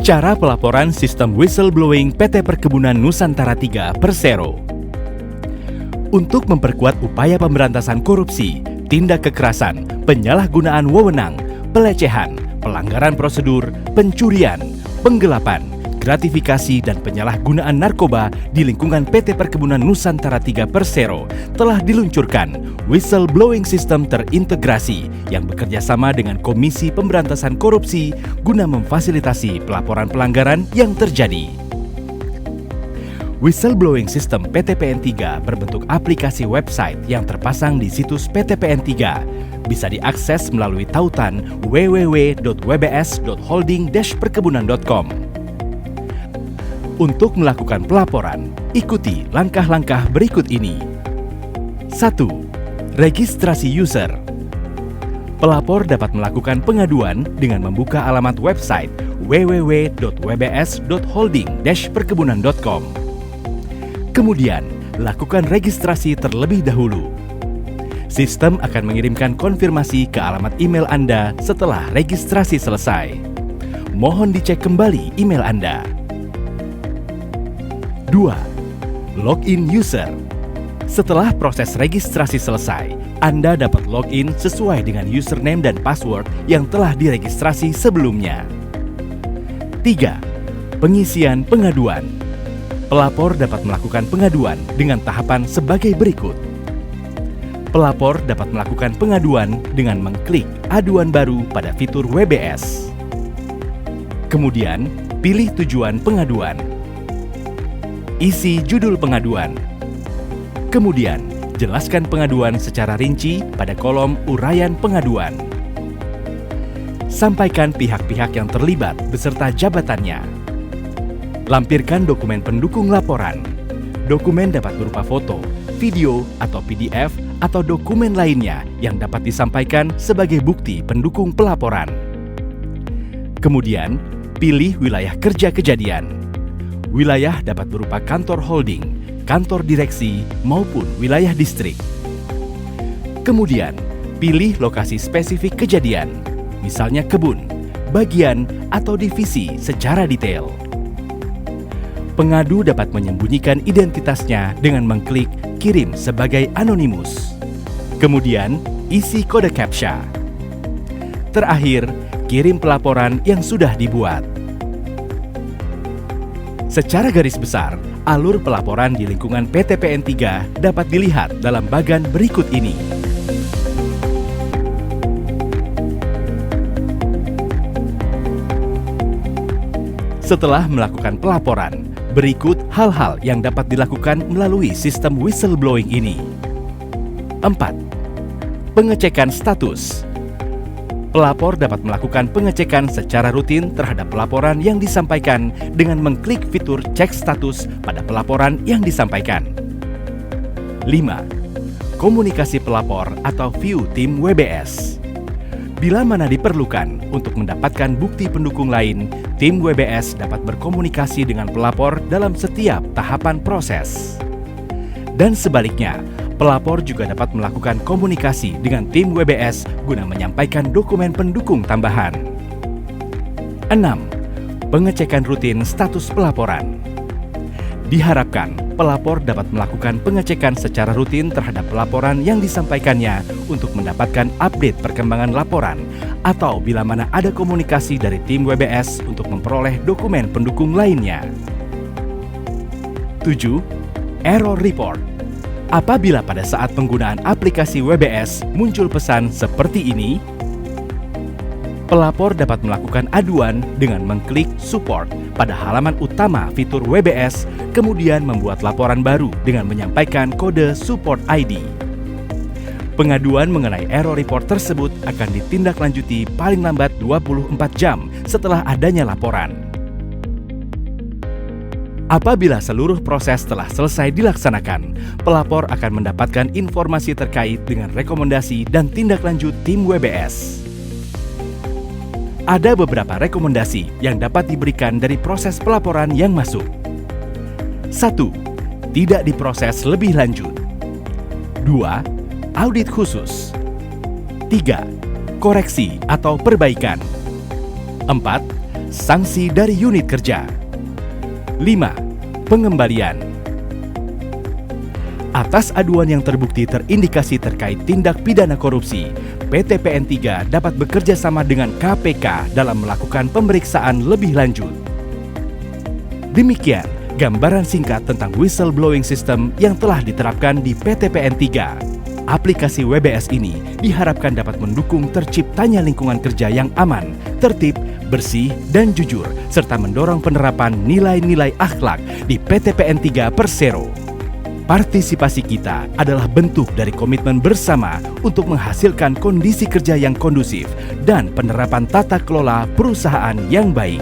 Cara pelaporan sistem whistleblowing PT Perkebunan Nusantara III Persero. Untuk memperkuat upaya pemberantasan korupsi, tindak kekerasan, penyalahgunaan wewenang, pelecehan, pelanggaran prosedur, pencurian, penggelapan, gratifikasi dan penyalahgunaan narkoba di lingkungan PT Perkebunan Nusantara III Persero telah diluncurkan Whistleblowing System terintegrasi yang bekerja sama dengan Komisi Pemberantasan Korupsi guna memfasilitasi pelaporan pelanggaran yang terjadi. Whistleblowing System PTPN 3 berbentuk aplikasi website yang terpasang di situs PTPN 3. Bisa diakses melalui tautan www.wbs.holding-perkebunan.com. Untuk melakukan pelaporan, ikuti langkah-langkah berikut ini. 1. Registrasi user. Pelapor dapat melakukan pengaduan dengan membuka alamat website www.wbs.holding-perkebunan.com. Kemudian, lakukan registrasi terlebih dahulu. Sistem akan mengirimkan konfirmasi ke alamat email Anda setelah registrasi selesai. Mohon dicek kembali email Anda. 2. Login user. Setelah proses registrasi selesai, Anda dapat login sesuai dengan username dan password yang telah diregistrasi sebelumnya. 3. Pengisian pengaduan. Pelapor dapat melakukan pengaduan dengan tahapan sebagai berikut. Pelapor dapat melakukan pengaduan dengan mengklik aduan baru pada fitur WBS. Kemudian, pilih tujuan pengaduan. Isi judul pengaduan. Kemudian, jelaskan pengaduan secara rinci pada kolom uraian pengaduan. Sampaikan pihak-pihak yang terlibat beserta jabatannya. Lampirkan dokumen pendukung laporan. Dokumen dapat berupa foto, video, atau PDF, atau dokumen lainnya yang dapat disampaikan sebagai bukti pendukung pelaporan. Kemudian, pilih wilayah kerja kejadian. Wilayah dapat berupa kantor holding, kantor direksi, maupun wilayah distrik. Kemudian, pilih lokasi spesifik kejadian, misalnya kebun, bagian, atau divisi secara detail. Pengadu dapat menyembunyikan identitasnya dengan mengklik kirim sebagai anonimus. Kemudian, isi kode CAPTCHA. Terakhir, kirim pelaporan yang sudah dibuat. Secara garis besar, alur pelaporan di lingkungan PTPN 3 dapat dilihat dalam bagan berikut ini. Setelah melakukan pelaporan, berikut hal-hal yang dapat dilakukan melalui sistem whistleblowing ini. 4. Pengecekan status. Pelapor dapat melakukan pengecekan secara rutin terhadap pelaporan yang disampaikan dengan mengklik fitur cek status pada pelaporan yang disampaikan. 5. Komunikasi pelapor atau view tim WBS. Bila mana diperlukan untuk mendapatkan bukti pendukung lain, tim WBS dapat berkomunikasi dengan pelapor dalam setiap tahapan proses. Dan sebaliknya, pelapor juga dapat melakukan komunikasi dengan tim WBS guna menyampaikan dokumen pendukung tambahan. 6. Pengecekan rutin status pelaporan. Diharapkan, pelapor dapat melakukan pengecekan secara rutin terhadap pelaporan yang disampaikannya untuk mendapatkan update perkembangan laporan atau bila mana ada komunikasi dari tim WBS untuk memperoleh dokumen pendukung lainnya. 7. Error report. Apabila pada saat penggunaan aplikasi WBS muncul pesan seperti ini, pelapor dapat melakukan aduan dengan mengklik support pada halaman utama fitur WBS, kemudian membuat laporan baru dengan menyampaikan kode support ID. Pengaduan mengenai error report tersebut akan ditindaklanjuti paling lambat 24 jam setelah adanya laporan. Apabila seluruh proses telah selesai dilaksanakan, pelapor akan mendapatkan informasi terkait dengan rekomendasi dan tindak lanjut tim WBS. Ada beberapa rekomendasi yang dapat diberikan dari proses pelaporan yang masuk. 1. Tidak diproses lebih lanjut. 2. Audit khusus. 3. Koreksi atau perbaikan. 4. sanksi dari unit kerja. 5. Pengembalian. Atas aduan yang terbukti terindikasi terkait tindak pidana korupsi, PT PN 3 dapat bekerja sama dengan KPK dalam melakukan pemeriksaan lebih lanjut. Demikian gambaran singkat tentang whistleblowing system yang telah diterapkan di PT PN 3. Aplikasi WBS ini diharapkan dapat mendukung terciptanya lingkungan kerja yang aman, tertib, bersih, dan jujur, serta mendorong penerapan nilai-nilai akhlak di PT PN 3 Persero. Partisipasi kita adalah bentuk dari komitmen bersama untuk menghasilkan kondisi kerja yang kondusif dan penerapan tata kelola perusahaan yang baik.